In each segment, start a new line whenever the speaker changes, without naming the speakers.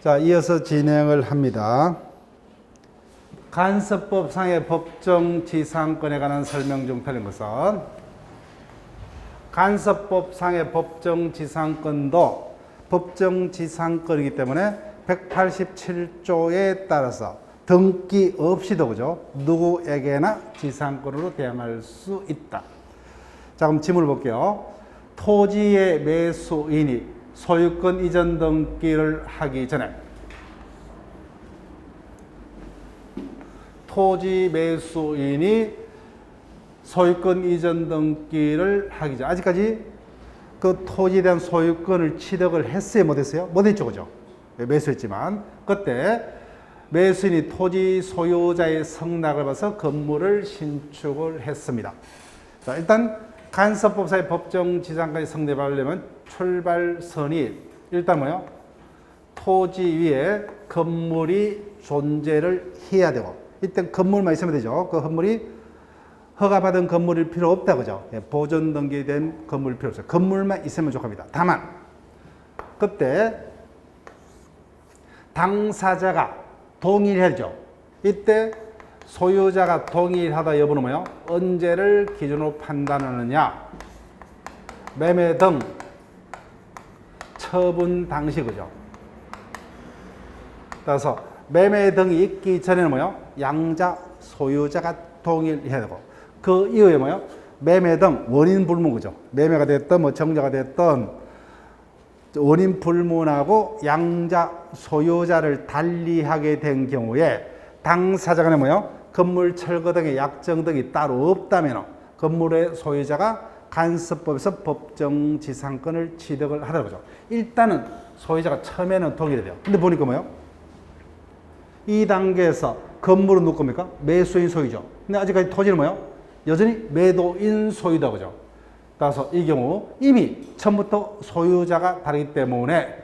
자, 이어서 진행을 합니다. 간섭법상의 법정지상권에 관한 설명 중 틀린 것은 간섭법상의 법정지상권도 법정지상권이기 때문에 187조에 따라서 등기 없이도 그죠? 누구에게나 지상권으로 대항할 수 있다. 자, 그럼 지문을 볼게요. 토지의 매수인이 소유권 이전 등기를 하기 전에 토지 매수인이 소유권 이전 등기를 하기 전 아직까지 그 토지에 대한 소유권을 취득을 했어요? 못했어요? 못했죠, 그죠? 매수했지만 그때 매수인이 토지 소유자의 성낙을 봐서 건물을 신축을 했습니다. 자, 일단 간섭법상의 법정지상권이 성립하려면 출발선이 일단 뭐요? 토지 위에 건물이 존재를 해야 되고 일단 건물만 있으면 되죠. 그 건물이 허가받은 건물일 필요 없다, 그죠? 보존 등기된 건물일 필요 없어요. 건물만 있으면 좋습니다. 다만 그때 당사자가 동일하죠. 이때 소유자가 동일하다 여부는 뭐요? 언제를 기준으로 판단하느냐? 매매 등 처분 당시, 그죠? 따라서 매매 등이 있기 전에는 뭐요? 양자 소유자가 동일해야 되고 그 이후에 뭐요? 매매 등 원인 불문, 그죠? 매매가 됐든 뭐 정자가 됐든 원인 불문하고 양자 소유자를 달리하게 된 경우에 당사자 간에 뭐요? 건물 철거 등의 약정 등이 따로 없다면 건물의 소유자가 간섭법에서 법정지상권을 취득을 하더라고요. 일단은 소유자가 처음에는 동일해야 돼요. 근데 보니까 뭐요? 이 단계에서 건물은 누구 겁니까? 매수인 소유죠. 근데 아직까지 토지는 뭐요? 여전히 매도인 소유다, 그죠? 따라서 이 경우 이미 처음부터 소유자가 다르기 때문에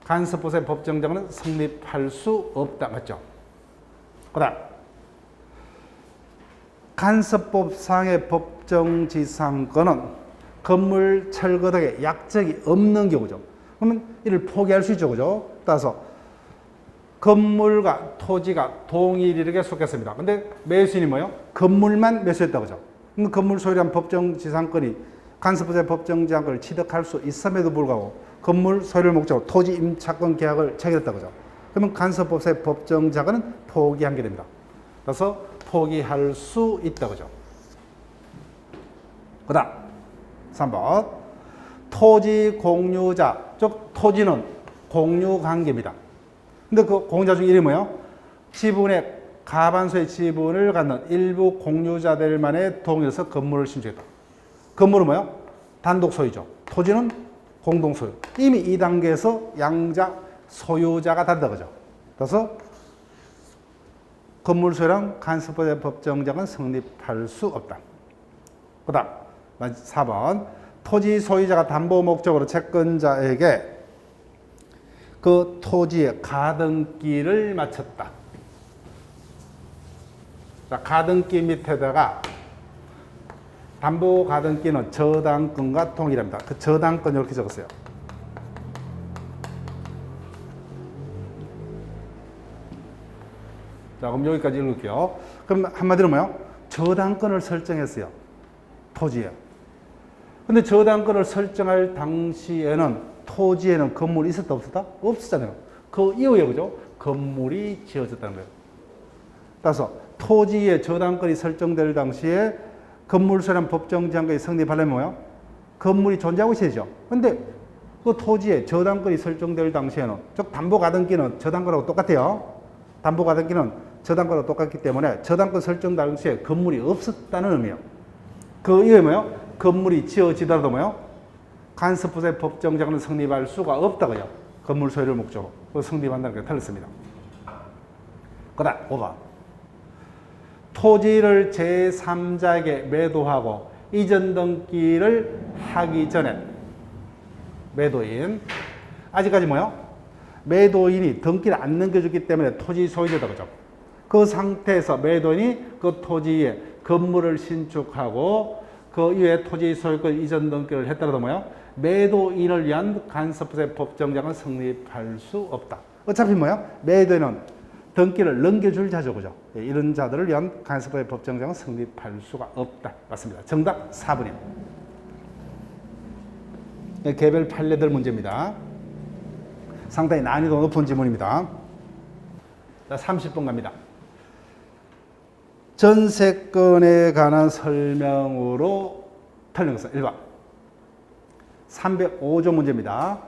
간섭법상의 법정지상권은 성립할 수 없다, 맞죠? 그 다음 간섭법상의 법정지상권은 건물 철거 등의 약정이 없는 경우죠. 그러면 이를 포기할 수 있죠, 그죠? 따라서 건물과 토지가 동일하게 속했습니다. 근데 매수인이 뭐예요? 건물만 매수했다, 그죠? 그럼 건물 소유란 법정지상권이 간섭법상의 법정지상권을 취득할 수 있음에도 불구하고 건물 소유를 목적으로 토지 임차권 계약을 체결했다, 그죠? 그러면 간섭법상의 법정지상권은 포기한 게 됩니다. 그래서 포기할 수 있다, 그죠? 그 다음 3번 토지 공유자, 즉 토지는 공유관계입니다. 근데 그 공유자 중 이름이 뭐예요? 지분의 과반수의 지분을 갖는 일부 공유자들만의 동의해서 건물을 신축했다. 건물은 뭐예요? 단독 소유죠. 토지는 공동 소유. 이미 이 단계에서 양자 소유자가 다르다, 그죠? 그래서 건물 소유랑 간섭법의 법정지상권은 성립할 수 없다. 그 다음 4번 토지 소유자가 담보 목적으로 채권자에게 그 토지의 가등기를 마쳤다. 자, 가등기 밑에다가 담보 가등기는 저당권과 동일합니다. 그 저당권 이렇게 적었어요. 자, 그럼 여기까지 읽을게요. 그럼 한마디로 뭐요? 저당권을 설정했어요. 토지에. 근데 저당권을 설정할 당시에는 토지에는 건물이 있었다 없었다? 없었잖아요. 그 이후에 그죠? 건물이 지어졌다는 거예요. 따라서 토지에 저당권이 설정될 당시에 건물소유란 법정지상권이 성립하려면 뭐예요? 건물이 존재하고 있어야죠. 근데 그 토지에 저당권이 설정될 당시에는 즉 담보가등기는 저당권하고 똑같아요. 담보가등기는 저당권하고 똑같기 때문에 저당권 설정 당시에 건물이 없었다는 의미예요. 그 이후에 뭐예요? 건물이 지어지더라도 뭐예요? 간섭법상의 법정지상권은 성립할 수가 없다고요. 건물 소유를 목적으로 성립한다는 게 틀렸습니다. 그 다음 5번 토지를 제3자에게 매도하고 이전 등기를 하기 전에 매도인 아직까지 뭐예요? 매도인이 등기를 안 넘겨줬기 때문에 토지 소유자다, 그죠? 그 상태에서 매도인이 그 토지에 건물을 신축하고 그 이후에 토지 소유권 이전 등기를 했더라도 뭐예요? 매도인을 위한 간섭법상의 법정지상권은 성립할 수 없다. 어차피 뭐야? 매도에는 등기를 넘겨줄 자죠, 그죠? 예, 이런 자들을 위한 간섭법의 법정정은 성립할 수가 없다. 맞습니다. 정답 4번이요. 예, 개별 판례들 문제입니다. 상당히 난이도 높은 지문입니다. 자, 30번 갑니다. 전세건에 관한 설명으로 틀린 것은 1번. 305조 문제입니다.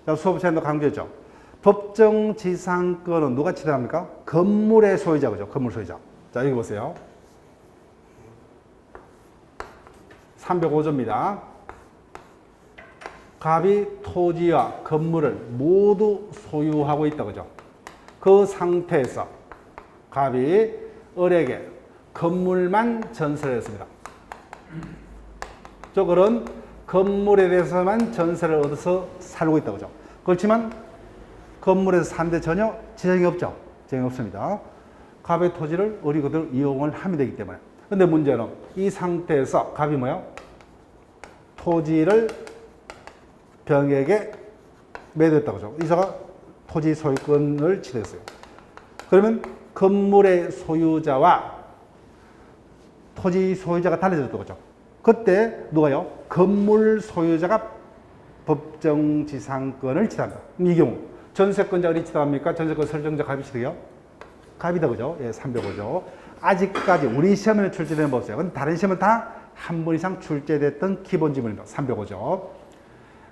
자, 수업 시간에도 강조했죠. 법정지상권은 누가 취득합니까? 건물의 소유자, 그죠? 건물 소유자. 자, 여기 보세요. 305조입니다. 갑이 토지와 건물을 모두 소유하고 있다, 그죠? 그 상태에서 갑이 을에게 건물만 전세를 했습니다. 즉, 을은 건물에 대해서만 전세를 얻어서 살고 있다, 그죠? 그렇지만 건물에서 사는데 전혀 지장이 없죠. 지장이 없습니다. 갑의 토지를 을이 그대로 이용을 하면 되기 때문에. 근데 문제는 이 상태에서 갑이 뭐요? 토지를 병에게 매도했다고 하죠. 이사가 토지 소유권을 취득했어요. 그러면 건물의 소유자와 토지 소유자가 달라졌다고 하죠. 그때 누가요? 건물 소유자가 법정지상권을 취득한다. 이 경우 전세권자 을이 취득합니까? 전세권 설정자 갑이 취득해요? 갑이다, 그죠? 예, 305조. 아직까지 우리 시험에는 출제되는 법 없어요. 근데 다른 시험은 다 한 번 이상 출제됐던 기본 지문입니다. 305조.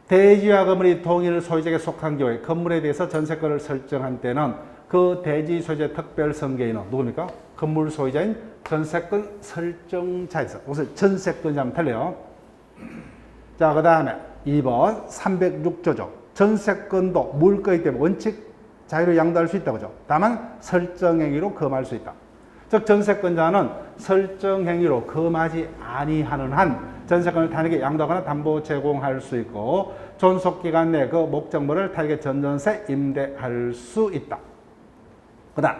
대지와 건물이 동일 소유자에게 속한 경우에 건물에 대해서 전세권을 설정한 때는 그 대지 소유자의 특별 선계인은 누굽니까? 건물 소유자인 전세권 설정자에서. 여기서 전세권자면 틀려요. 자, 그 다음에 2번 306조죠. 전세권도 물거이기 때문에 원칙 자유로 양도할 수 있다고 하죠. 다만 설정행위로 금할 수 있다. 즉 전세권자는 설정행위로 금하지 아니하는 한 전세권을 타인에게 양도하거나 담보 제공할 수 있고 존속기간 내 그 목적물을 타인에게 전전세 임대할 수 있다. 그 다음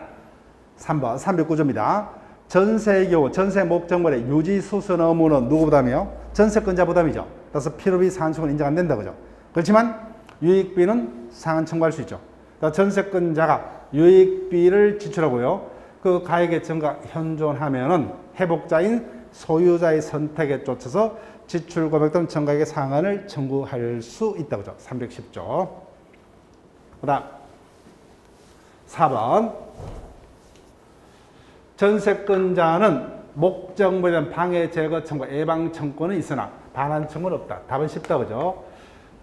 3번 309조입니다. 전세의 경우 전세 목적물의 유지 수선 의무는 누구 부담이요? 전세권자 부담이죠. 따라서 필요비 상환청구는 인정 안 된다, 그죠? 그렇지만 유익비는 상환 청구할 수 있죠. 전세권자가 유익비를 지출하고요. 그 가액의 증가 현존하면은 회복자인 소유자의 선택에 쫓아서 지출 금액 또는 증가액의 상한을 청구할 수 있다고 하죠. 310조. 그 다음 4번 전세권자는 목적물에 대한 방해 제거 청구, 예방 청구는 있으나 반환 청구는 없다. 답은 쉽다, 그죠?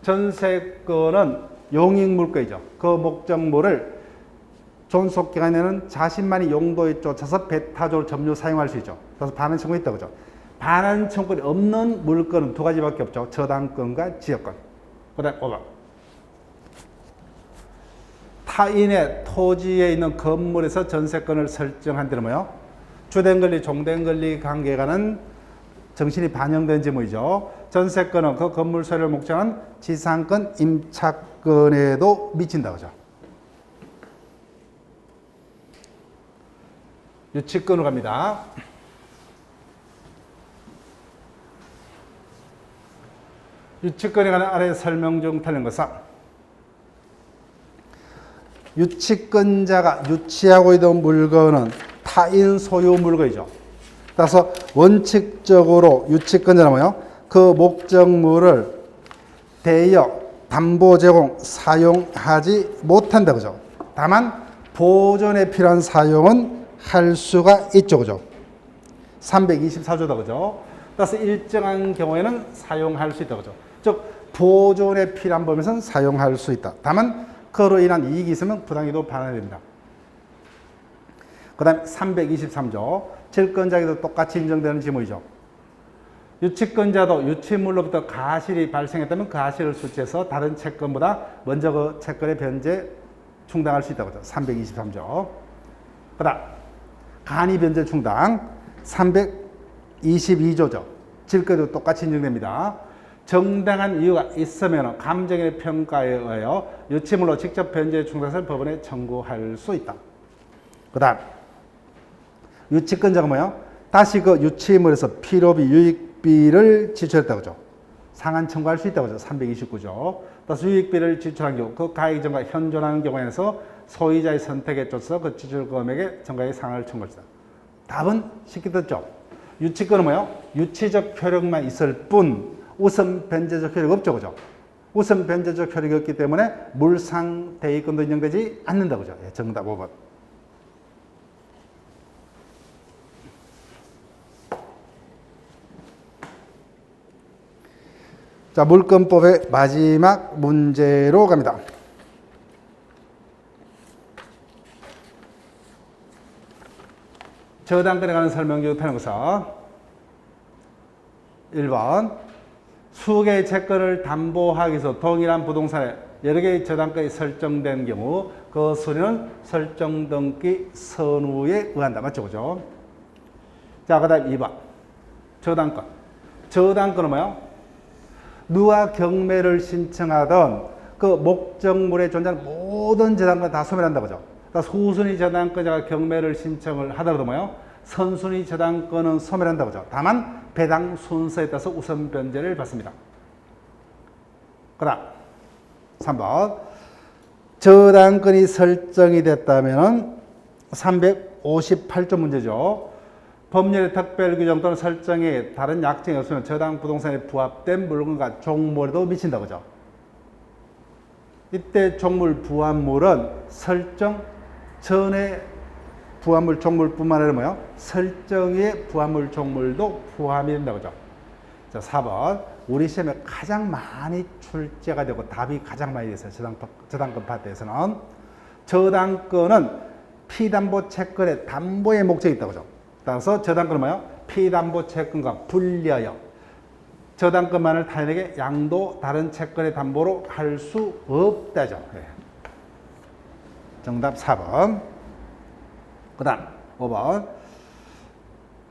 전세권은 용익물거이죠. 그 목적물을 존속기간에는 자신만이 용도에 쫓아서 배타적으로 점유 사용할 수 있죠. 그래서 반환 청구가 있다, 그죠? 반환 청구권이 없는 물건은 두 가지밖에 없죠. 저당권과 지역권. 그 다음 5번. 타인의 토지에 있는 건물에서 전세권을 설정한 데는 뭐예요? 주된권리, 종된권리 관계가는 정신이 반영된 지문이죠. 전세권은 그 건물 소유를 목적한 지상권, 임차권에도 미친다, 그죠? 유치권으로 갑니다. 유치권에 관한 아래 설명 중 틀린 것은 유치권자가 유치하고 있는 물건은 타인 소유 물건이죠. 따라서 원칙적으로 유치권자는 뭐예요? 그 목적물을 대여, 담보 제공, 사용하지 못한다, 그죠? 다만 보존에 필요한 사용은 할 수가 있죠, 그죠? 324조다, 그죠? 따라서 일정한 경우에는 사용할 수 있다, 그죠? 즉 보존에 필요한 범위에서는 사용할 수 있다. 다만 그로 인한 이익이 있으면 부당이도 반환됩니다. 그 다음에 323조 질권자에게도 똑같이 인정되는 지문이죠. 유치권자도 유치물로부터 가실이 발생했다면 그 가실을 수취해서 다른 채권보다 먼저 그 채권의 변제 충당할 수 있다고 하죠. 323조. 그 다음 간이 변제 충당 322조죠. 질권도 똑같이 인정됩니다. 정당한 이유가 있으면 감정의 평가에 의하여 유치물로 직접 변제 충당을 법원에 청구할 수 있다. 그 다음 유치권자가 뭐예요? 다시 그 유치물에서 필요비, 유익비를 지출했다고 하죠. 상한 청구할 수 있다고 하죠. 329조. 따라서 유익비를 지출한 경우 그 가액 증가 현존하는 경우에서 소유자의 선택에 쫓아서 그 지출금액의 정가액 상한을 청구할 수 있다. 답은 쉽게 듣죠. 유치권은 뭐예요? 유치적 효력만 있을 뿐 우선 변제적 효력이 없죠. 그죠? 우선 변제적 효력이 없기 때문에 물상 대위권도 인정되지 않는다. 그죠? 예, 정답 5번. 자, 물권법의 마지막 문제로 갑니다. 저당권에 관한 설명주 타는 것은 1번 수개의 채권을 담보하기 위해서 동일한 부동산에 여러 개의 저당권이 설정된 경우 그 수리는 설정 등기 선우에 의한다. 맞죠? 그죠? 자, 그 다음 2번 저당권. 저당권은 뭐예요? 누가 경매를 신청하던 그 목적물에 존재하는 모든 저당권을 다 소멸한다. 그죠? 그러니까 소순위 저당권자가 경매를 신청을 하더라도 뭐예요? 선순위 저당권은 소멸한다. 그죠? 다만 배당 순서에 따라서 우선 변제를 받습니다. 그 다음 3번 저당권이 설정이 됐다면 358조 문제죠. 법률의 특별 규정 또는 설정에 다른 약정이 없으면 저당 부동산에 부합된 물건과 종물에도 미친다. 그죠? 이때 종물 부합물은 설정 전에 부합물 종물뿐만 아니라 뭐요? 설정의 부합물 종물도 포함이 된다. 그죠? 자, 4번 우리 시험에 가장 많이 출제가 되고 답이 가장 많이 됐어요. 저당권 파트에서는 저당권은 피담보 채권의 담보의 목적이 있다. 그죠? 따라서 저당권은 뭐예요? 피담보 채권과 불려요. 저당권만을 타인에게 양도 다른 채권의 담보로 할 수 없다죠. 네. 정답 4번. 그 다음 5번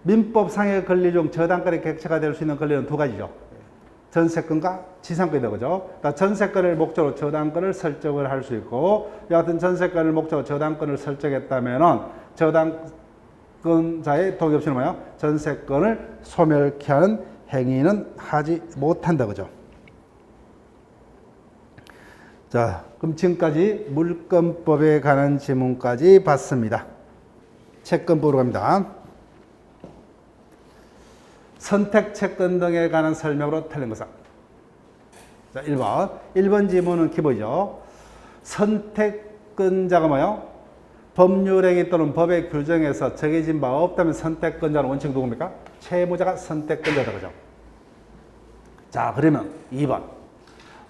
민법상의 권리 중 저당권의 객체가 될 수 있는 권리는 두 가지죠. 전세권과 지상권이다. 그죠? 그러니까 전세권을 목적으로 저당권을 설정을 할 수 있고 여하튼 전세권을 목적으로 저당권을 설정했다면 저당권자의 동의 없이는 뭐예요? 전세권을 소멸케 하는 행위는 하지 못한다. 그죠? 자, 그럼 지금까지 물권법에 관한 지문까지 봤습니다. 채권법으로 갑니다. 선택 채권 등에 관한 설명으로 틀린 것은 자, 1번 지문은 기본이죠. 선택권자가 뭐예요? 법률행위 또는 법의 규정에서 정해진 바 없다면 선택권자는 원칙 누굽니까? 채무자가 선택권자다. 그죠? 자, 그러면 2번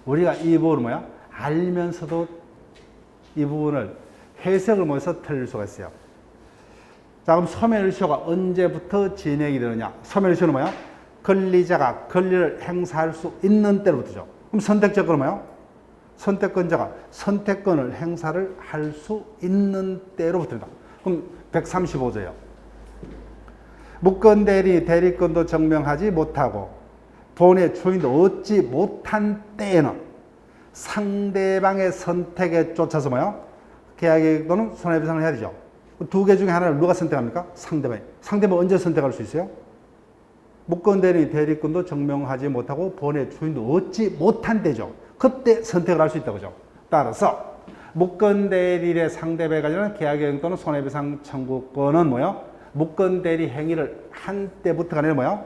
우리가 이 부분은 뭐야? 알면서도 이 부분을 해석을 못해서 틀릴 수가 있어요. 자, 그럼 소멸시효가 언제부터 진행이 되느냐? 소멸시효는 뭐야? 권리자가 권리를 행사할 수 있는 때로부터죠. 그럼 선택권은 뭐야? 선택권자가 선택권을 행사를 할 수 있는 때로부터입니다. 그럼 135조예요. 무권대리 대리권도 증명하지 못하고 본의 초인도 얻지 못한 때에는 상대방의 선택에 쫓아서 뭐야? 계약이익 또는 손해배상을 해야 되죠. 두 개 중에 하나를 누가 선택합니까? 상대방이. 상대방 언제 선택할 수 있어요? 무권대리 대리권도 증명하지 못하고 본의 주인도 얻지 못한 때죠. 그때 선택을 할 수 있다고 하죠. 따라서 무권대리의 상대방에 관련한 계약이익 또는 손해배상 청구권은 뭐예요? 무권대리 행위를 한 때부터가 아니라 뭐예요?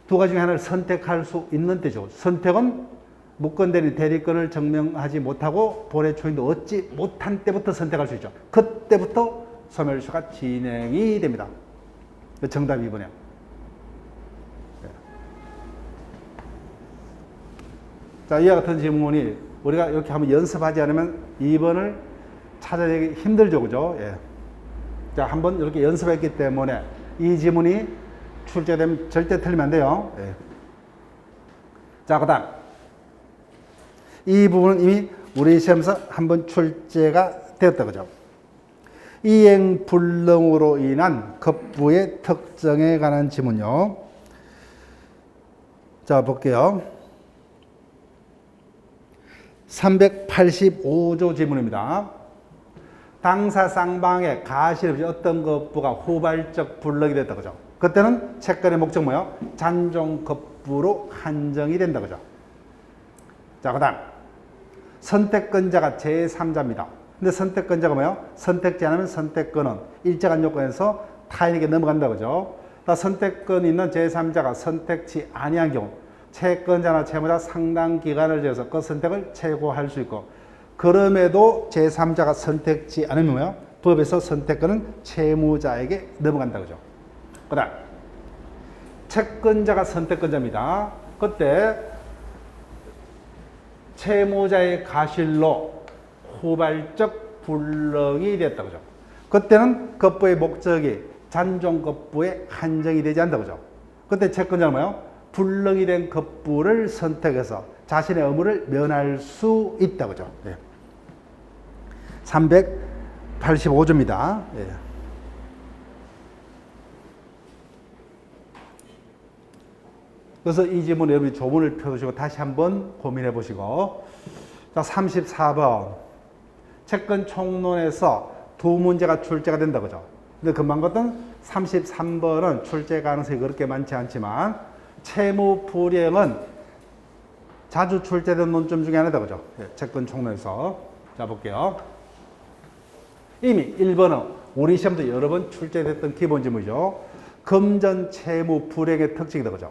두 가지 중에 하나를 선택할 수 있는 때죠. 선택은 무권대리 대리권을 증명하지 못하고 본의 초인도 얻지 못한 때부터 선택할 수 있죠. 그때부터 소멸시효가 진행이 됩니다. 정답이 2번이에요. 자, 이와 같은 질문이 우리가 이렇게 한번 연습하지 않으면 2번을 찾아내기 힘들죠. 그죠? 예. 자, 한번 이렇게 연습했기 때문에 이 지문이 출제되면 절대 틀리면 안 돼요. 예. 자, 그 다음. 이 부분은 이미 우리 시험에서 한번 출제가 되었다. 그죠? 이행 불능으로 인한 급부의 특정에 관한 지문요. 자, 볼게요. 385조 지문입니다. 당사 쌍방의 가실 없이 어떤 급부가 후발적 불능이 됐다. 그죠? 그때는 채권의 목적 뭐예요? 잔존 급부로 한정이 된다. 그죠? 자, 그 다음. 선택권자가 제3자입니다. 근데 선택권자가 뭐예요? 선택지 않으면 선택권은 일정한 요건에서 타인에게 넘어간다 그죠? 선택권 있는 제3자가 선택지 아니한 경우 채권자나 채무자 상당 기간을 지어서 그 선택을 최고할 수 있고 그럼에도 제3자가 선택지 않으면 뭐예요? 법에서 선택권은 채무자에게 넘어간다 그죠? 그 다음 채권자가 선택권자입니다. 그때 채무자의 가실로 후발적 불능이 됐다 그죠? 그때는 급부의 목적이 잔존급부에 한정이 되지 않는다 그죠? 그때 채권자는 뭐예요? 불능이 된 급부를 선택해서 자신의 의무를 면할 수 있다 그죠? 네. 385조입니다. 예. 그래서 이 지문 여러분이 조문을 펴두시고 다시 한번 고민해 보시고 자 34번 채권 총론에서 두 문제가 출제가 된다 그죠? 근데 금방 봤던 33번은 출제 가능성이 그렇게 많지 않지만 채무 불이행은 자주 출제된 논점 중에 하나다 그죠? 예, 채권 총론에서 자 볼게요. 이미 1번은 우리 시험도 여러 번 출제됐던 기본 지문이죠. 금전 채무 불이행의 특징이다 그죠?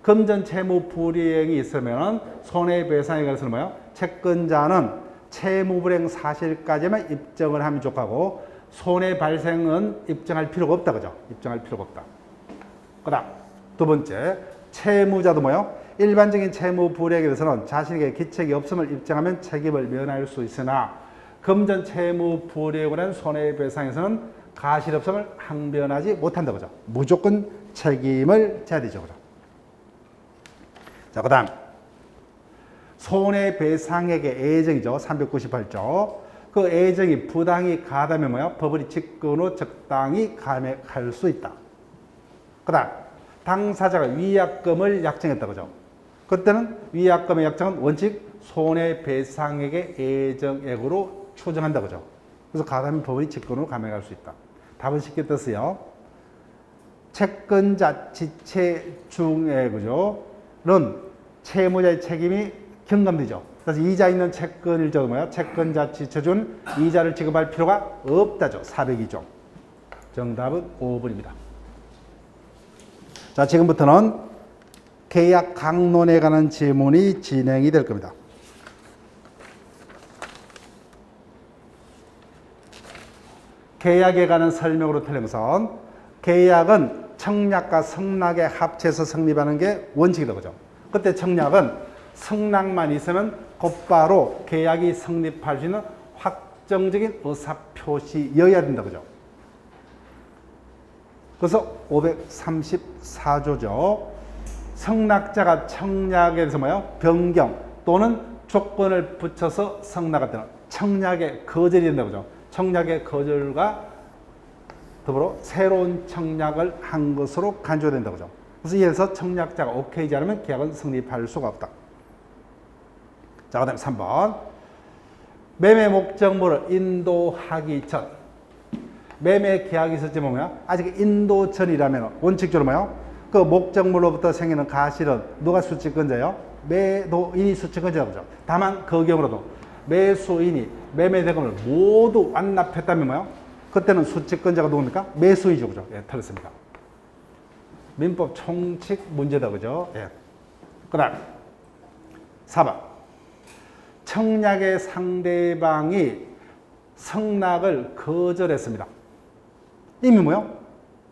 금전 채무 불이행이 있으면 손해배상에 관해서는 뭐예요? 채권자는 채무 불이행 사실까지만 입증을 하면 좋고 손해 발생은 입증할 필요가 없다 그죠? 입증할 필요가 없다. 그다음 두 번째 채무자도 뭐예요? 일반적인 채무 불이행에 대해서는 자신에게 기책이 없음을 입증하면 책임을 면할 수 있으나 금전 채무 불이행으로 한 손해배상에서는 가실 없음을 항변하지 못한다 그죠? 무조건 책임을 져야 되죠 그죠? 자, 그 다음 손해배상액의 애정이죠. 398조. 그 애정이 부당히 가하다면 뭐야? 법원이 직권 후 적당히 감액할 수 있다. 그 다음 당사자가 위약금을 약정했다. 그죠? 그때는 위약금의 약정은 원칙 손해배상액의 애정액으로 추정한다. 그죠? 그래서 가하다면 법원이 직권 후 감액할 수 있다. 답은 쉽게 떴어요. 채권자 지체 중에 그죠? 는 채무자의 책임이 경감되죠. 그래서 이자 있는 채권일자도 뭐야? 채권자 지체준 이자를 지급할 필요가 없다죠. 402조. 정답은 5번입니다. 자, 지금부터는 계약 강론에 관한 질문이 진행이 될 겁니다. 계약에 관한 설명으로 틀린 것은 계약은 청약과 성락의 합쳐서 성립하는 게 원칙이다. 그죠? 그때 청약은 성락만 있으면 곧바로 계약이 성립할 수 있는 확정적인 의사표시여야 된다. 그죠? 그래서 534조죠. 성락자가 청약에 대해서 뭐예요? 변경 또는 조건을 붙여서 성락할 때는 청약의 거절이 된다. 그죠? 청약의 거절과 더불어 새로운 청약을 한 것으로 간주된다. 그죠? 그래서 이에서 청약자가 오케이지 않으면 계약은 성립할 수가 없다. 자, 그 다음에 3번. 매매 목적물을 인도하기 전. 매매 계약이 있었지만 뭐야? 아직 인도 전이라면 원칙적으로 뭐야? 그 목적물로부터 생기는 가실은 누가 수취권자예요? 매도인이 수취권자죠. 그죠? 다만 그 경우라도 매수인이 매매 대금을 모두 완납했다면 뭐야? 그때는 수취권자가 누굽니까? 매수이죠. 그죠? 예, 틀렸습니다. 민법 총칙 문제다. 그죠? 예. 그 다음 4번. 청약의 상대방이 성락을 거절했습니다. 이미 뭐요?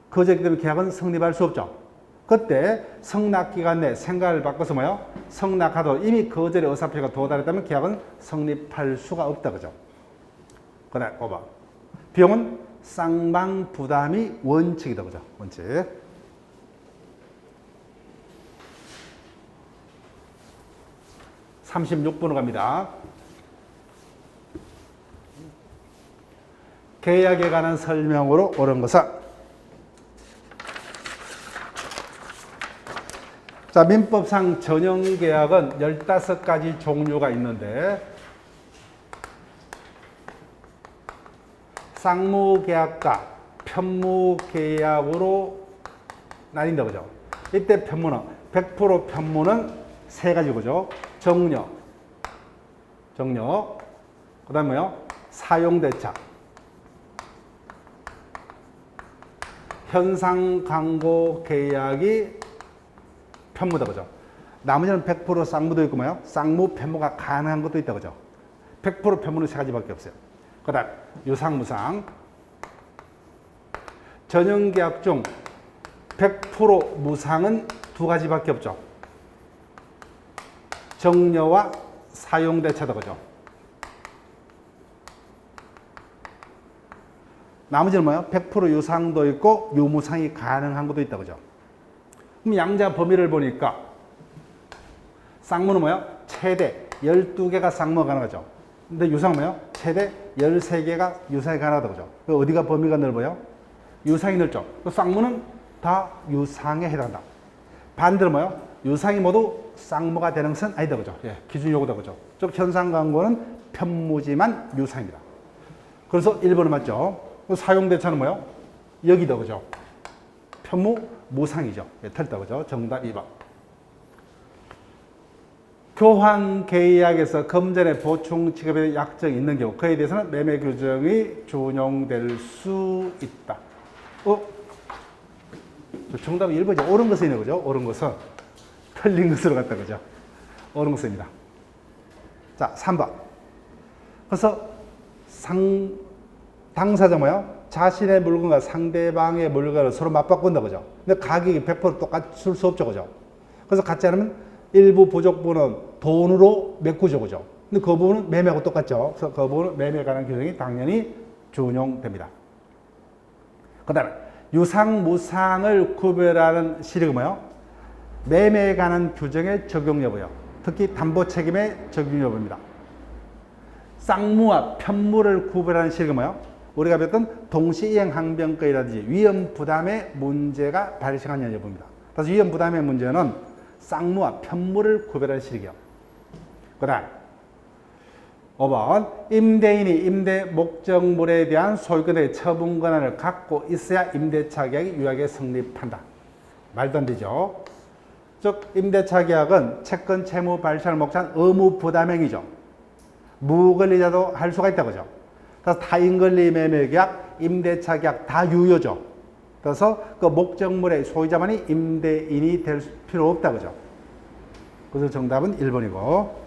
거절했기 때문에 계약은 성립할 수 없죠. 그때 성락기간 내 생각을 바꿔서 뭐요? 성락하도록 이미 거절의 의사표시가 도달했다면 계약은 성립할 수가 없다. 그죠? 그 다음 5번. 비용은 쌍방 부담이 원칙이다. 그죠? 원칙. 36번으로 갑니다. 계약에 관한 설명으로 옳은 것은 자, 민법상 전형계약은 15가지 종류가 있는데 쌍무계약과 편무계약으로 나뉜다. 그죠? 이때 편무는 100% 편무는 세 가지고죠. 정력, 그 다음에 뭐요? 사용대차, 현상 광고 계약이 편무다 그죠. 나머지는 100% 쌍무도 있고 뭐요? 쌍무 편무가 가능한 것도 있다 그죠. 100% 편무는 세 가지밖에 없어요. 그다음 유상무상, 전형계약 중 100% 무상은 두 가지밖에 없죠. 정려와 사용대차다 그죠. 나머지는 뭐예요? 100% 유상도 있고 유무상이 가능한 것도 있다 그죠. 그럼 양자 범위를 보니까 쌍무는 뭐예요? 최대 12개가 쌍무가 가능하죠. 근데 유상은 뭐예요? 최대 13개가 유상이 가능하다 그죠. 어디가 범위가 넓어요? 유상이 넓죠. 쌍무는 다 유상에 해당한다. 반대로 뭐예요? 유상이 모두 쌍무가 되는 것은 아니다 그죠. 예, 기준 요구다 그죠. 즉 현상 광고는 편무지만 유상입니다. 그래서 1번은 맞죠. 사용대차는 뭐예요? 여기다 그죠. 편무 무상이죠. 예, 틀렸다 그죠. 정답 2번. 교환 계약에서 금전의 보충 지급의 약정이 있는 경우 그에 대해서는 매매 규정이 준용될 수 있다. 정답은 1번이죠. 옳은 것이네요 그죠. 옳은 것은 틀린 것으로 갔다 그죠. 옳은 것입니다. 자, 3번. 그래서 당사자 뭐요? 자신의 물건과 상대방의 물건을 서로 맞바꾼다 그죠. 근데 가격이 100% 똑같을 수 없죠 그죠. 그래서 같지 않으면 일부 부족 부분은 돈으로 메꾸죠 그죠. 근데 그 부분은 매매하고 똑같죠. 그래서 그 부분은 매매에 관한 규정이 당연히 준용됩니다. 그 다음에 유상 무상을 구별하는 시력은 뭐요? 매매에 관한 규정의 적용 여부요. 특히 담보 책임의 적용 여부입니다. 쌍무와 편무를 구별하는 시력은 뭐요? 우리가 배웠던 동시이행 항변권이라든지 위험 부담의 문제가 발생하는 여부입니다. 그래서 위험 부담의 문제는 쌍무와 편무를 구별하는 시력이요. 그 다음 5번 임대인이 임대 목적물에 대한 소유권의 처분 권한을 갖고 있어야 임대차 계약이 유효하게 성립한다. 말도 안 되죠. 즉 임대차 계약은 채권 채무 발생을 목적한 의무 부담행위죠. 무권리자도 할 수가 있다 그죠. 그래서 타인권리 매매 계약, 임대차 계약 다 유효죠. 그래서 그 목적물의 소유자만이 임대인이 될 필요 없다 그죠. 그래서 정답은 1번이고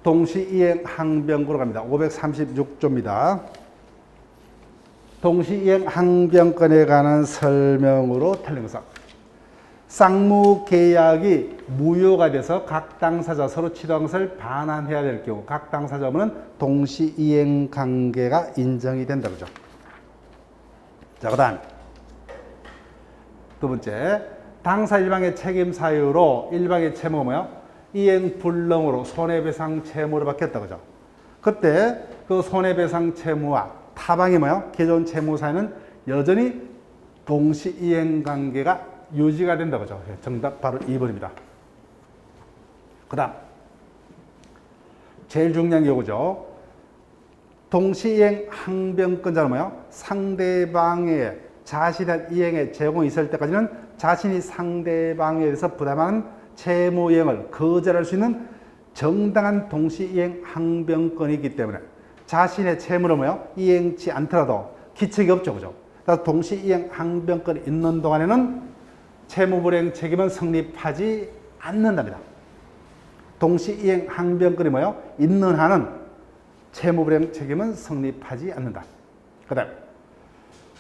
동시이행 항변권으로 갑니다. 536조입니다. 동시이행 항변권에 관한 설명으로 틀린 것은 쌍무 계약이 무효가 돼서 각 당사자 서로 취득한 것을 반환해야 될 경우 각 당사자는 동시이행 관계가 인정이 된다 그죠. 자, 그다음 두 번째 당사 일방의 책임 사유로 일방의 채무가 뭐야? 이행 불능으로 손해배상 채무를 받겠다 그죠. 그때 그 손해배상 채무와 타방이 뭐야? 기존 채무 사유는 여전히 동시이행 관계가 유지가 된다 그죠. 정답 바로 2번입니다. 그 다음 제일 중요한 게 이거죠. 동시이행 항변권자는 뭐야? 상대방의 자신의 이행에 제공이 있을 때까지는 자신이 상대방에 대해서 부담하는 채무이행을 거절할 수 있는 정당한 동시이행 항변권이기 때문에 자신의 채무를 뭐요? 이행치 않더라도 기책이 없죠 그죠. 그래서 동시이행 항변권이 있는 동안에는 채무불이행 책임은 성립하지 않는답니다. 동시이행 항변권이 뭐요? 있는 한은 채무불이행 책임은 성립하지 않는다. 그 다음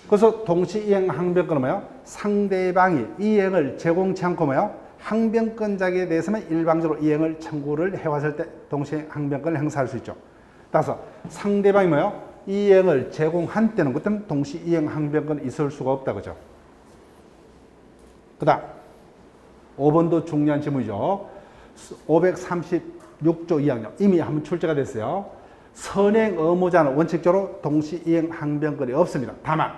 그래서 동시이행 항변권은 뭐요? 상대방이 이행을 제공치 않고 뭐요? 항변권자에 대해서만 일방적으로 이행을 청구를 해왔을 때 동시이행 항변권을 행사할 수 있죠. 따라서 상대방이 뭐요? 이행을 제공한 때는 그때는 동시이행 항변권이 있을 수가 없다 그죠. 그 다음 5번도 중요한 질문이죠. 536조 2항령 이미 한번 출제가 됐어요. 선행 의무자는 원칙적으로 동시이행 항변권이 없습니다. 다만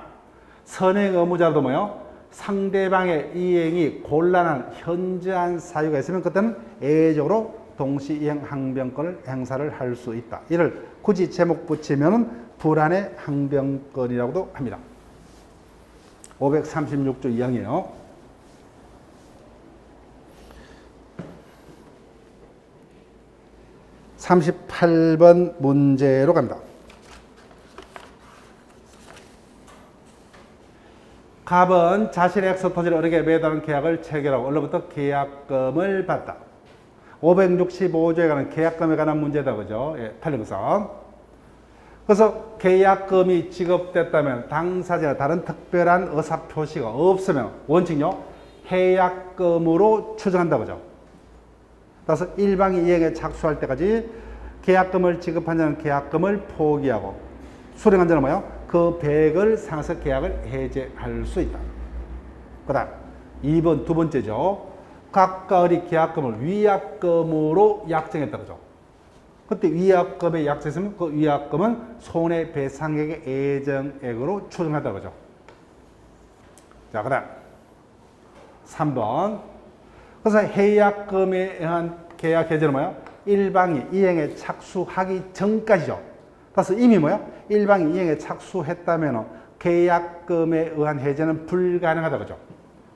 선행 의무자도 뭐요? 상대방의 이행이 곤란한 현저한 사유가 있으면 그때는 예외적으로 동시이행 항변권을 행사를 할 수 있다. 이를 굳이 제목 붙이면 불안의 항변권이라고도 합니다. 536조 2항이에요. 38번 문제로 갑니다. 갑은 자신의 액수 토지를 을에게 매도하는 계약을 체결하고 을로부터 계약금을 받다. 565조에 관한 계약금에 관한 문제다. 그죠? 예, 틀린 것은. 그래서 계약금이 지급됐다면 당사자나 다른 특별한 의사표시가 없으면 원칙요 해약금으로 추정한다. 그죠? 따라서 일방이 이행에 착수할 때까지 계약금을 지급한 자는 계약금을 포기하고 수령한 자는 뭐예요? 그 배액을 상해서 계약을 해제할 수 있다. 그 다음 2번 두 번째죠. 각과 을이 계약금을 위약금으로 약정했다. 그죠? 그때 위약금에 약정했으면 그 위약금은 손해배상액의 예정액으로 추정한다. 그죠? 자, 그 다음 3번. 그래서 해약금에 의한 계약 해제는 뭐예요? 일방이 이행에 착수하기 전까지죠. 따라서 이미 뭐예요? 일방이 이행에 착수했다면 계약금에 의한 해제는 불가능하다. 그죠?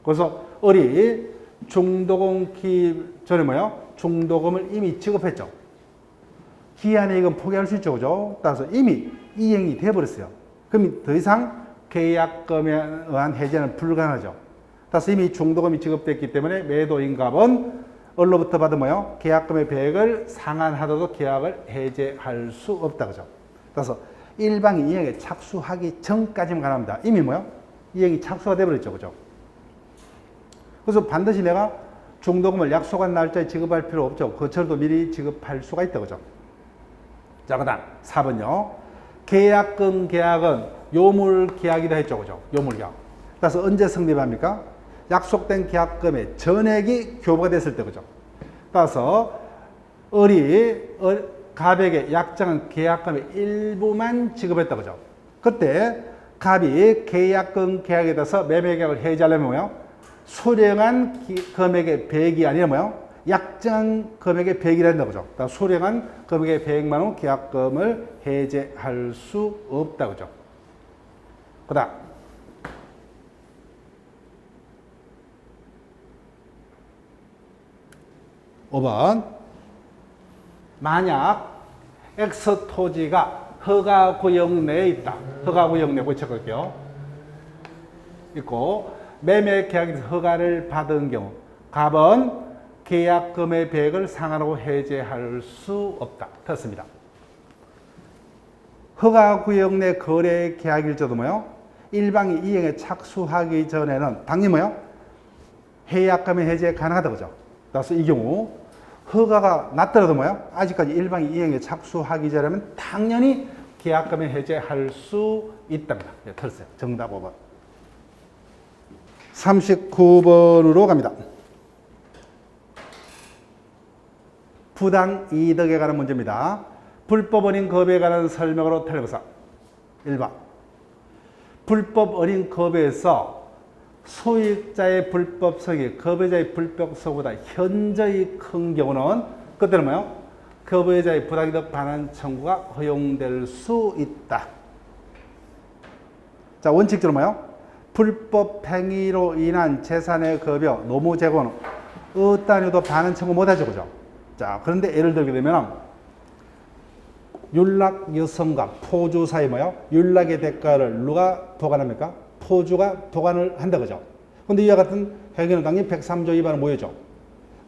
그래서 을이 중도금 기입 전에 뭐예요? 중도금을 이미 지급했죠. 기한에 이건 포기할 수 있죠. 그죠? 따라서 이미 이행이 되어버렸어요. 그럼 더 이상 계약금에 의한 해제는 불가능하죠. 따라서 이미 중도금이 지급됐기 때문에 매도인갑은 을로부터 받은 뭐예요? 계약금의 배액을 상환하더라도 계약을 해제할 수 없다. 그죠? 따라서 일방이 이행에 착수하기 전까지만 가능합니다. 이미 뭐예요? 이행이 착수가 되어버렸죠. 그죠? 그래서 반드시 내가 중도금을 약속한 날짜에 지급할 필요 없죠. 그처럼도 미리 지급할 수가 있다. 그죠? 자, 그 다음 4번요. 계약금 계약은 요물 계약이다 했죠. 그죠? 요물 계약. 따라서 언제 성립합니까? 약속된 계약금의 전액이 교부가 됐을 때. 그죠? 따라서 을이 갑에게 약정한 계약금의 일부만 지급했다. 그죠? 그때 갑이 계약금 계약에 대해서 매매 계약을 해지하려면 뭐예요? 수령한 금액의 배액이 아니라 뭐예요? 약정한 금액의 배액이라 한다. 그죠? 수령한 금액의 100만 원 계약금을 해제할 수 없다. 그죠? 그 다음 5번. 만약 X 토지가 허가구역 내에 있다. 허가구역 내에 고쳐볼게요. 있고 매매 계약에서 허가를 받은 경우 갑은 계약금의 배액을 상환하고 해제할 수 없다. 됐습니다. 허가구역 내 거래 계약일자도 뭐요? 일방이 이행에 착수하기 전에는 당연히 뭐요? 해약금의 해제 가능하다. 그죠? 따라서 이 경우 허가가 났더라도 뭐요? 아직까지 일방이 이행에 착수하기 전에는 당연히 계약금의 해제할 수 있답니다. 네, 틀렸어요. 정답 5번. 39번으로 갑니다. 부당 이득에 관한 문제입니다. 불법 어린 겁에 관한 설명으로 틀려보사. 1번. 불법 어린 겁에서 소유자의 불법성이 거배자의 불법성보다 현저히 큰 경우는 그때는 뭐예요? 거배자의 부당이득 반환 청구가 허용될 수 있다. 자, 원칙적으로 뭐예요? 불법 행위로 인한 재산의 급여, 노무 재고는 어떠한 이유도 반환 청구 못하죠. 그죠? 자, 그런데 예를 들게 되면 율락 여성과 포주 사이 뭐예요? 율락의 대가를 누가 도관합니까? 포주가 도관을 한다. 그죠? 근데 이와 같은 행위는 당연히 103조 위반을 모여죠.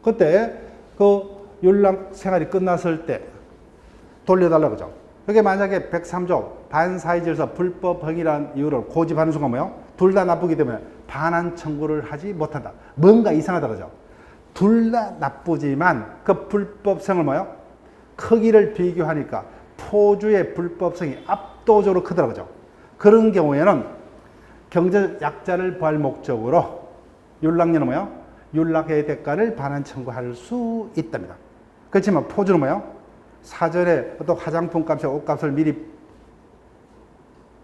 그때 그 율락 생활이 끝났을 때 돌려달라. 그죠? 그게 만약에 103조 반사이질서 불법 행위라는 이유를 고집하는 순간 뭐예요? 둘 다 나쁘기 때문에 반환 청구를 하지 못한다. 뭔가 이상하다. 그죠? 둘 다 나쁘지만 그 불법성을 뭐예요? 크기를 비교하니까 포주의 불법성이 압도적으로 크더라고요. 그죠? 그런 경우에는 경제적 약자를 보할 목적으로 율락녀는 뭐예요? 율락의 대가를 반환 청구할 수 있답니다. 그렇지만 포주는 뭐예요? 사전에 어떤 화장품 값이나 옷값을 미리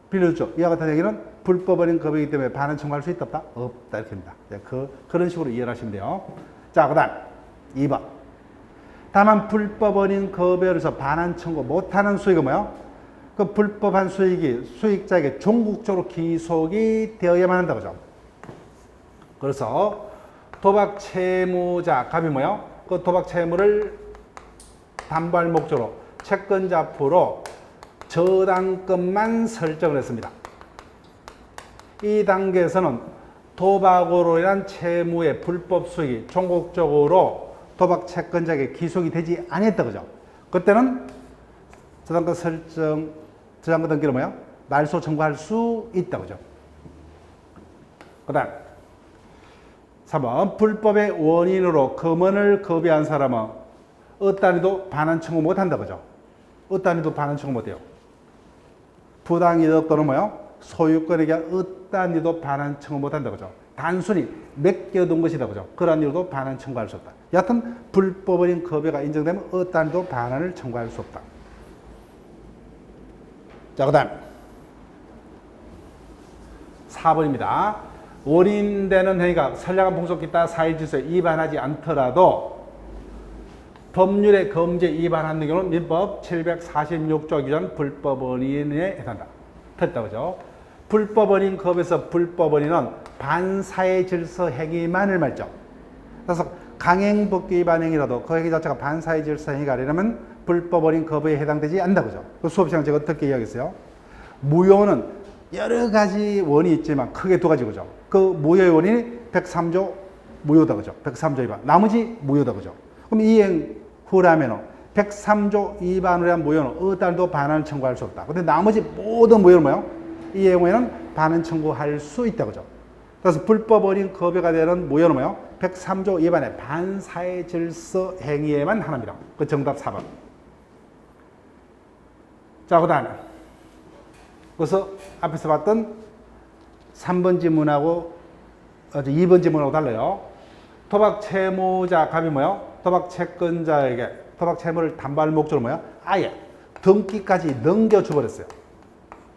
빌려줬죠. 이와 같은 얘기는 불법 어린 금액이기 때문에 반환 청구할 수 있다 없다? 없다. 이렇게 합니다. 그런 식으로 이해를 하시면 돼요. 자, 그 다음 2번. 다만 불법원인 거배로서 반환 청구 못하는 수익은 뭐예요? 그 불법한 수익이 수익자에게 종국적으로 기속이 되어야만 한다 그죠? 그래서 도박 채무자 갑이 뭐예요? 그 도박 채무를 담보할 목적으로 채권자 앞으로 저당금만 설정을 했습니다. 이 단계에서는 도박으로 인한 채무의 불법 수익이 종국적으로 도박 채권자에게 기속이 되지 않았다 그죠? 그때는 저당금 설정, 저당금 등기를 뭐야? 말소 청구할 수 있다 그죠? 그 다음 3번 불법의 원인으로 금원을 거비한 사람은 어떠한이도 반환 청구 못한다 그죠? 어떠한이도 반환 청구 못해요. 부당이득 또는 뭐요? 소유권에게 어떠한 이유도 반환 청구 못한다 그죠? 단순히 맡겨둔 것이다 그죠? 그러한 이유도 반환 청구할 수 없다. 여하튼 불법인 거배가 인정되면 어떠한 이유도 반환을 청구할 수 없다. 자, 그 다음 4번입니다. 원인되는 행위가 선량한 풍속 기타 사회질서에 위반하지 않더라도 법률의 금지에 위반하는 경우는 민법 746조 규정 불법 원인에 해당한다. 됐다 그죠? 불법 원인 겁에서 불법 원인은 반사회 질서 행위만을 말죠. 그래서 강행법규 위반 행위라도 그 행위 자체가 반사회 질서 행위가 아니라면 불법 원인 겁에 해당되지 않는다 그죠? 그 수업 시간 제가 어떻게 이야기했어요? 무효는 여러 가지 원인이 있지만 크게 두 가지 그죠? 그 무효의 원인이 103조 무효다 그죠? 103조 위반. 나머지 무효다 그죠? 그럼 이행 후라면은 103조 위반을 한 무효는 어떠한도 반환을 청구할 수 없다. 근데 나머지 모든 무효는 뭐예요? 이 경우에는 반환 청구할 수 있다 그죠? 그래서 불법 원인 거배가 되는 무효는 뭐예요? 103조 위반의 반사회 질서 행위에만 하나입니다. 그 정답 4번. 자, 그 다음에 그래서 앞에서 봤던 3번 지문하고 2번 지문하고 달라요. 도박 채무자 갑이 뭐예요? 도박 채권자에게 도박 채무를 담보할 목적으로 뭐예요? 아예 등기까지 넘겨줘 버렸어요.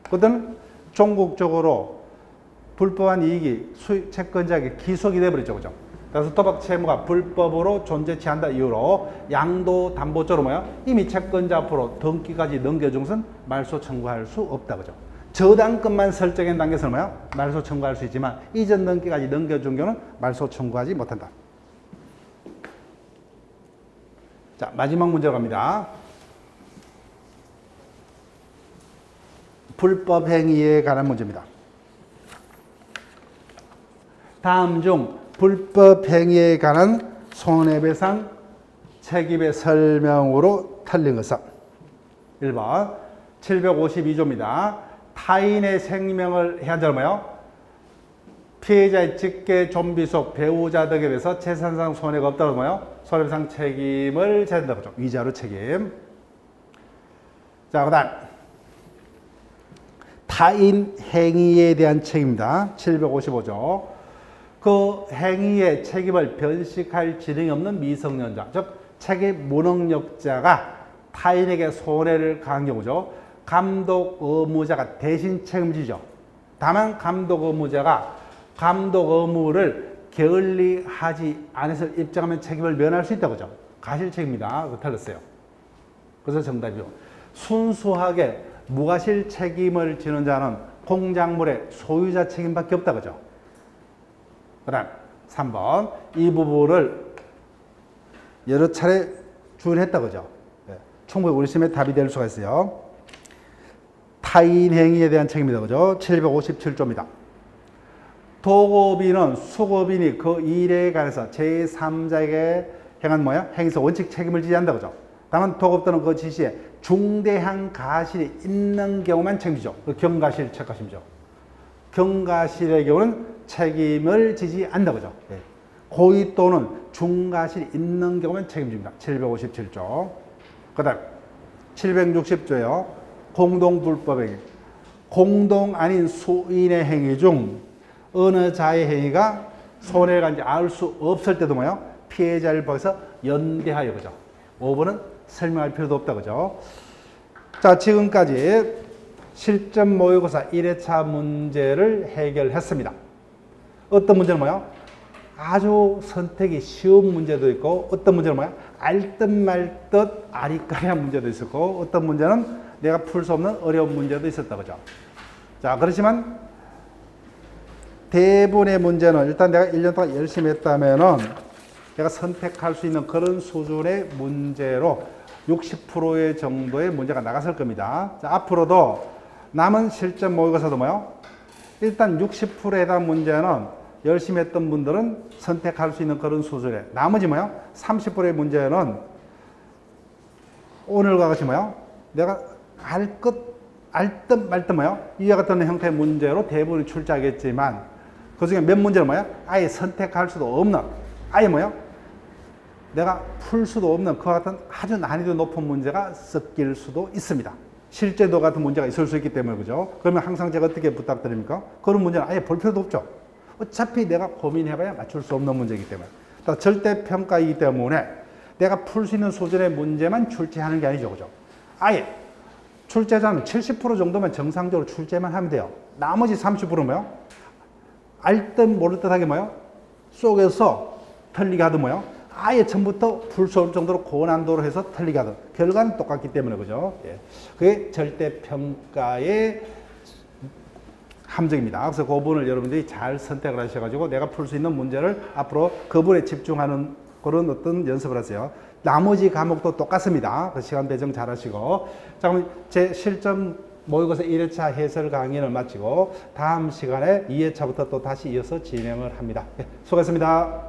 그때는 종국적으로 불법한 이익이 채권자에게 기속이 돼버렸죠. 그죠? 그래서 도박 채무가 불법으로 존재치 않다 이유로 양도 담보조로 뭐야? 이미 채권자 앞으로 등기까지 넘겨준 것은 말소 청구할 수 없다. 그죠? 저당금만 설정한 단계에서는 뭐야? 말소 청구할 수 있지만 이전 등기까지 넘겨준 경우는 말소 청구하지 못한다. 자, 마지막 문제로 갑니다. 불법 행위에 관한 문제입니다. 다음 중 불법 행위에 관한 손해배상 책임의 설명으로 틀린 것은 1번 752조입니다. 타인의 생명을 해한 자는 뭐예요? 피해자의 직계, 좀비 속 배우자 등에 대해서 재산상 손해가 없다고 뭐예요? 손해배상 책임을 져야 된다고 하죠. 위자료 책임. 자, 그 다음 타인 행위에 대한 책임입니다. 755조. 그 행위의 책임을 변식할 지능이 없는 미성년자, 즉 책임 무능력자가 타인에게 손해를 가한 경우죠. 감독 의무자가 대신 책임지죠. 다만 감독 의무자가 감독 의무를 게을리하지 않아서 입증하면 책임을 면할 수 있다고 하죠. 가실 책임이다. 그 틀렸어요. 그래서 정답이요. 순수하게 무과실 책임을 지는 자는 공작물의 소유자 책임밖에 없다 그죠? 그 다음 3번 이 부분을 여러 차례 주문했다 그죠? 충분히 우리 시험에 답이 될 수가 있어요. 타인 행위에 대한 책임이다 그죠? 757조입니다. 도급인은 수급인이 그 일에 관해서 제3자에게 행한 뭐야? 행위에서 원칙 책임을 지지 않는다 그죠? 다만 도급 또는 그 지시에 중대한 가실이 있는 경우만 책임지죠. 그 경가실 책가심이죠. 경가실의 경우는 책임을 지지 않는다 그죠? 네. 고의 또는 중가실이 있는 경우만 책임집니다. 757조. 그 다음 760조요. 공동불법행위. 공동 아닌 수인의 행위 중 어느 자의 행위가 손해를 간지 알 수 없을 때도 뭐예요? 피해자를 보여서 연대하여 그죠? 5번은 설명할 필요도 없다 그죠? 자, 지금까지 실전 모의고사 1회차 문제를 해결했습니다. 어떤 문제는 뭐예요? 아주 선택이 쉬운 문제도 있고 어떤 문제는 뭐야? 알 듯 말 듯 아리까리한 문제도 있었고 어떤 문제는 내가 풀 수 없는 어려운 문제도 있었다. 그죠? 자, 그렇지만 대부분의 문제는 일단 내가 1년 동안 열심히 했다면은 내가 선택할 수 있는 그런 수준의 문제로 60%의 정도의 문제가 나갔을 겁니다. 자, 앞으로도 남은 실전 모의고사도 뭐요? 일단 60%에 해당 문제는 열심히 했던 분들은 선택할 수 있는 그런 수준에 나머지 뭐요? 30%의 문제는 오늘과 같이 뭐요? 내가 알 듯 말 듯 뭐요? 이와 같은 형태의 문제로 대부분 출제하겠지만 그 중에 몇 문제는 뭐야? 아예 선택할 수도 없는 아예 뭐요? 내가 풀 수도 없는 그와 같은 아주 난이도 높은 문제가 섞일 수도 있습니다. 실제도 같은 문제가 있을 수 있기 때문에 그죠? 그러면 항상 제가 어떻게 부탁드립니까? 그런 문제는 아예 볼 필요도 없죠. 어차피 내가 고민해봐야 맞출 수 없는 문제이기 때문에. 절대평가이기 때문에 내가 풀 수 있는 수준의 문제만 출제하는 게 아니죠. 그죠? 아예 출제자는 70% 정도면 정상적으로 출제만 하면 돼요. 나머지 30%는 뭐요? 알 듯 모를 듯하게 뭐요? 속에서 틀리게 하든 뭐요? 아예 처음부터 풀 수 없을 정도로 고난도로 해서 틀리게 하든 결과는 똑같기 때문에 그죠? 예. 그게 절대평가의 함정입니다. 그래서 그 부분을 여러분들이 잘 선택을 하셔가지고 내가 풀 수 있는 문제를 앞으로 그 부분에 집중하는 그런 어떤 연습을 하세요. 나머지 과목도 똑같습니다. 그 시간 배정 잘 하시고. 자, 그럼 제 실전 모의고사 1회차 해설 강의를 마치고 다음 시간에 2회차부터 또 다시 이어서 진행을 합니다. 네, 수고하셨습니다.